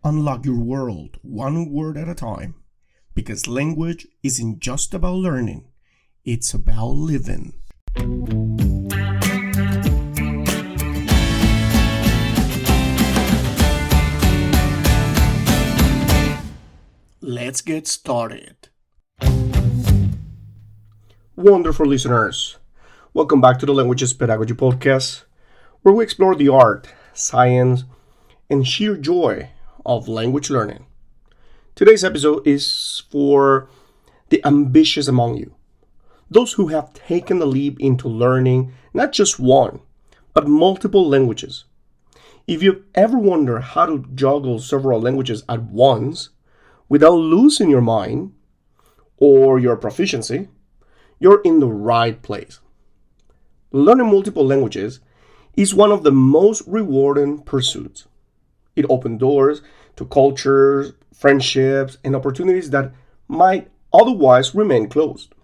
unlock your world one word at a time, because language isn't just about learning, it's about living. Let's get started. Wonderful listeners, welcome back to the Languages Pedagogy Podcast, where we explore the art, science, and sheer joy of language learning. Today's episode is for the ambitious among you, those who have taken the leap into learning not just one, but multiple languages. If you've ever wondered how to juggle several languages at once without losing your mind or your proficiency, you're in the right place. Learning multiple languages is one of the most rewarding pursuits. It opens doors to cultures, friendships, and opportunities that might otherwise remain closed.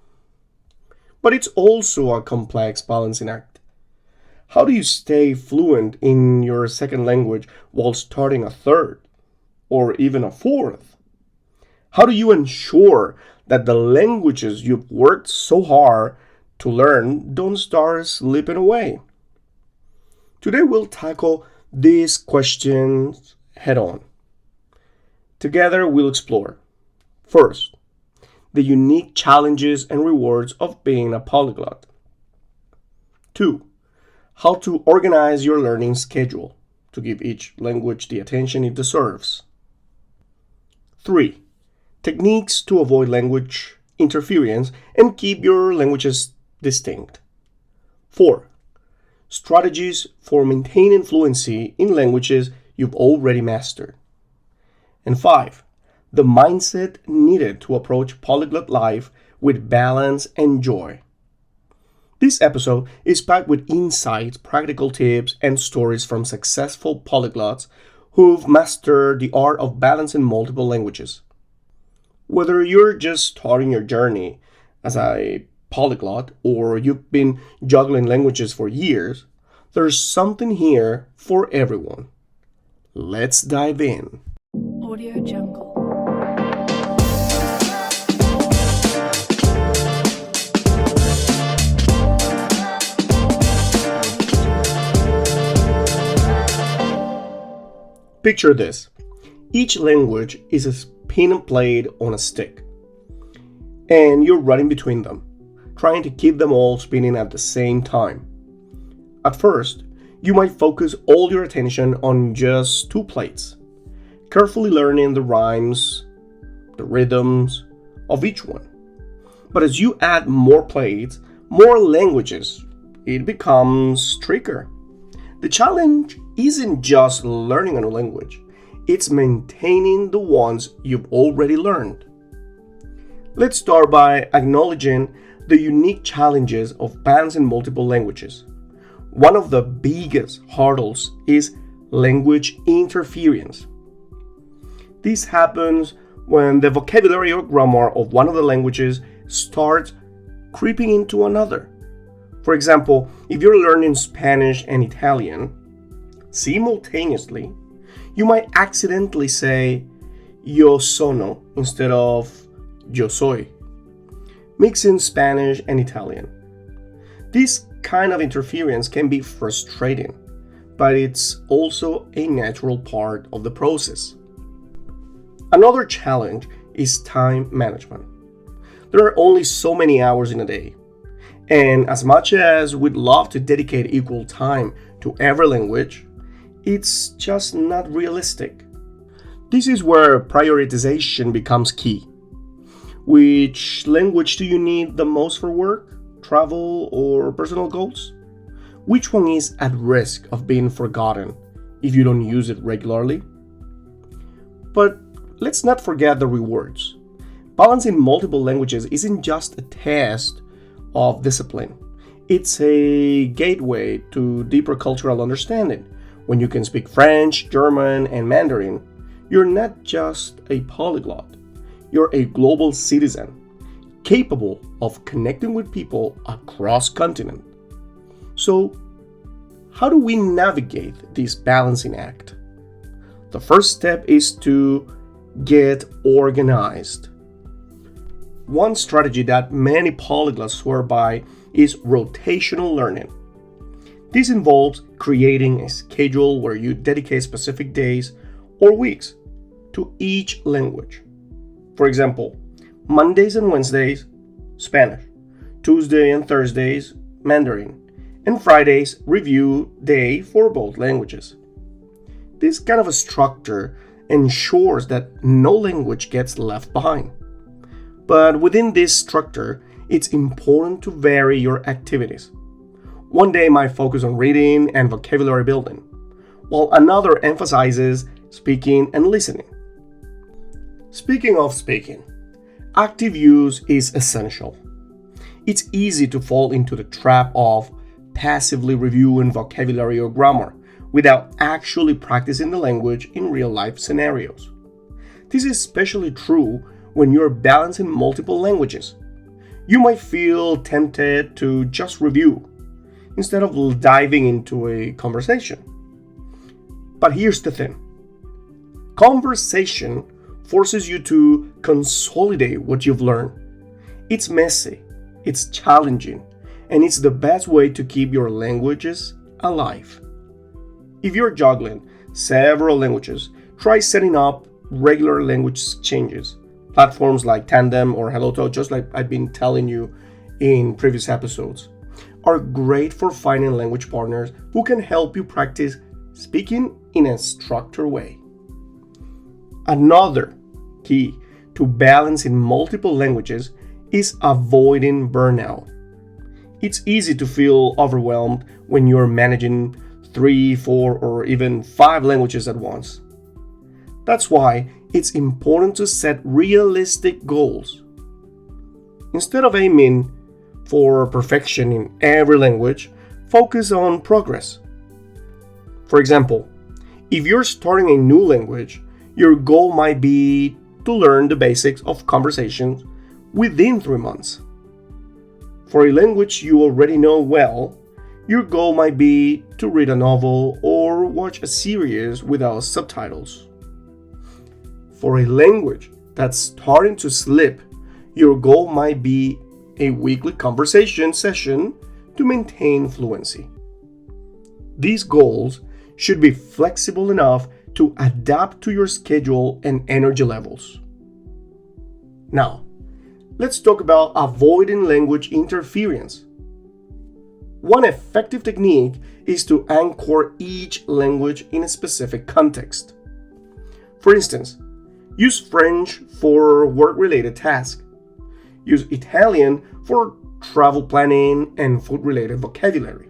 But it's also a complex balancing act. How do you stay fluent in your second language while starting a third, or even a fourth? How do you ensure that the languages you've worked so hard to learn don't start slipping away? Today we'll tackle these questions head on. Together we'll explore, first, the unique challenges and rewards of being a polyglot. 2. How to organize your learning schedule to give each language the attention it deserves. 3. Techniques to avoid language interference and keep your languages distinct. 4. Strategies for maintaining fluency in languages you've already mastered. And 5. The mindset needed to approach polyglot life with balance and joy. This episode is packed with insights, practical tips, and stories from successful polyglots who've mastered the art of balancing multiple languages. Whether you're just starting your journey as a polyglot or you've been juggling languages for years, there's something here for everyone. Let's dive in. Audio Jungle. Picture this. Each language is a pin played on a stick, and you're running between them, trying to keep them all spinning at the same time. At first, you might focus all your attention on just 2 plates, carefully learning the rhymes, the rhythms of each one. But as you add more plates, more languages, it becomes trickier. The challenge isn't just learning a new language, it's maintaining the ones you've already learned. Let's start by acknowledging the unique challenges of balancing multiple languages. One of the biggest hurdles is language interference. This happens when the vocabulary or grammar of one of the languages starts creeping into another. For example, if you're learning Spanish and Italian simultaneously, you might accidentally say yo sono instead of yo soy, mixing Spanish and Italian. This kind of interference can be frustrating, but it's also a natural part of the process. Another challenge is time management. There are only so many hours in a day, and as much as we'd love to dedicate equal time to every language, it's just not realistic. This is where prioritization becomes key. Which language do you need the most for work, travel, or personal goals? Which one is at risk of being forgotten if you don't use it regularly? But let's not forget the rewards. Balancing multiple languages isn't just a test of discipline. It's a gateway to deeper cultural understanding. When you can speak French, German, and Mandarin, you're not just a polyglot. You're a global citizen, capable of connecting with people across continent. So, how do we navigate this balancing act? The first step is to get organized. One strategy that many polyglots swear by is rotational learning. This involves creating a schedule where you dedicate specific days or weeks to each language. For example, Mondays and Wednesdays, Spanish, Tuesday and Thursdays, Mandarin, and Fridays, review day for both languages. This kind of a structure ensures that no language gets left behind. But within this structure, it's important to vary your activities. One day might focus on reading and vocabulary building, while another emphasizes speaking and listening. Speaking of speaking, active use is essential. It's easy to fall into the trap of passively reviewing vocabulary or grammar without actually practicing the language in real-life scenarios. This is especially true when you're balancing multiple languages. You might feel tempted to just review instead of diving into a conversation. But here's the thing. Conversation forces you to consolidate what you've learned. It's messy, it's challenging, and it's the best way to keep your languages alive. If you're juggling several languages, try setting up regular language changes. Platforms like Tandem or HelloTalk, just like I've been telling you in previous episodes, are great for finding language partners who can help you practice speaking in a structured way. Another key to balancing multiple languages is avoiding burnout. It's easy to feel overwhelmed when you're managing 3, 4, or even 5 languages at once. That's why it's important to set realistic goals. Instead of aiming for perfection in every language, focus on progress. For example, if you're starting a new language, your goal might be to learn the basics of conversations within 3 months. For a language you already know well, your goal might be to read a novel or watch a series without subtitles. For a language that's starting to slip, your goal might be a weekly conversation session to maintain fluency. These goals should be flexible enough to adapt to your schedule and energy levels. Now, let's talk about avoiding language interference. One effective technique is to anchor each language in a specific context. For instance, use French for work-related tasks. Use Italian for travel planning and food-related vocabulary.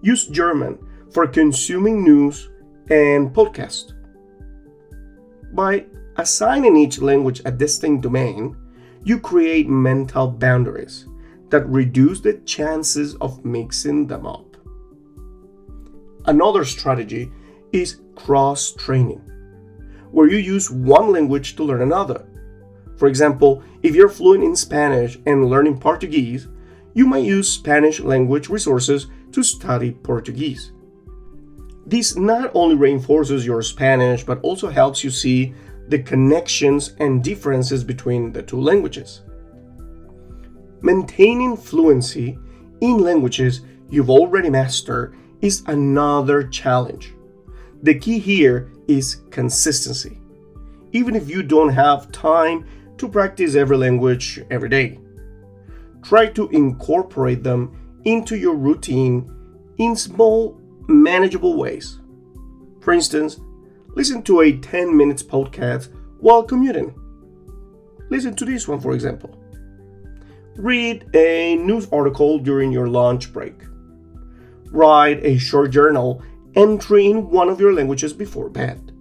Use German for consuming news and podcasts. By assigning each language a distinct domain, you create mental boundaries that reduce the chances of mixing them up. Another strategy is cross-training, where you use one language to learn another. For example, if you're fluent in Spanish and learning Portuguese, you might use Spanish language resources to study Portuguese. This not only reinforces your Spanish, but also helps you see the connections and differences between the two languages. Maintaining fluency in languages you've already mastered is another challenge. The key here is consistency. Even if you don't have time to practice every language every day, try to incorporate them into your routine in small, manageable ways. For instance, listen to a 10 minutes podcast while commuting. Listen to this one, for example. Read a news article during your lunch break. Write a short journal entry in one of your languages before bed.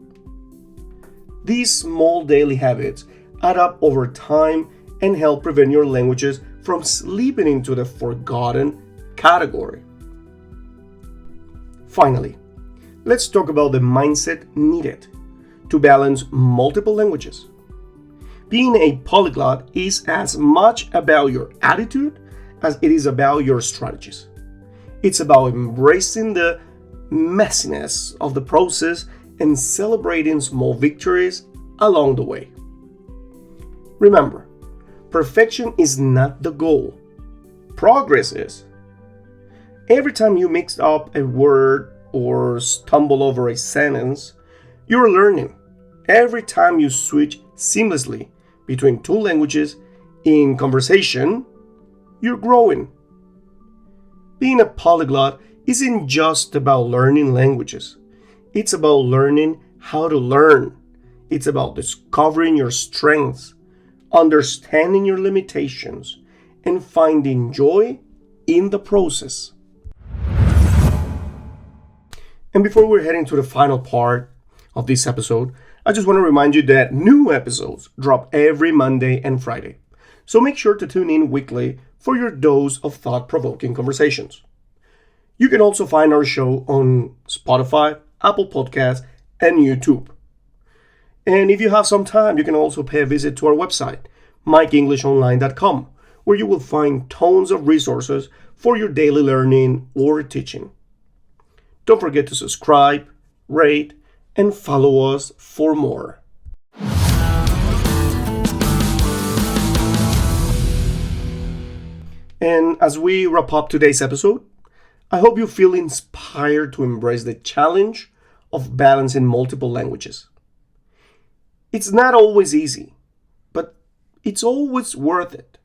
These small daily habits add up over time and help prevent your languages from slipping into the forgotten category. Finally, let's talk about the mindset needed to balance multiple languages. Being a polyglot is as much about your attitude as it is about your strategies. It's about embracing the messiness of the process and celebrating small victories along the way. Remember, perfection is not the goal. Progress is. Every time you mix up a word or stumble over a sentence, you're learning. Every time you switch seamlessly between two languages in conversation, you're growing. Being a polyglot isn't just about learning languages. It's about learning how to learn. It's about discovering your strengths, understanding your limitations, and finding joy in the process. And before we're heading to the final part of this episode, I just want to remind you that new episodes drop every Monday and Friday. So make sure to tune in weekly for your dose of thought-provoking conversations. You can also find our show on Spotify, Apple Podcasts, and YouTube. And if you have some time, you can also pay a visit to our website, MikeEnglishOnline.com, where you will find tons of resources for your daily learning or teaching. Don't forget to subscribe, rate, and follow us for more. And as we wrap up today's episode, I hope you feel inspired to embrace the challenge of balancing multiple languages. It's not always easy, but it's always worth it.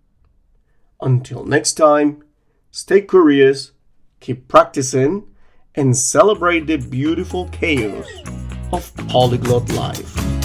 Until next time, stay curious, keep practicing, and celebrate the beautiful chaos of polyglot life.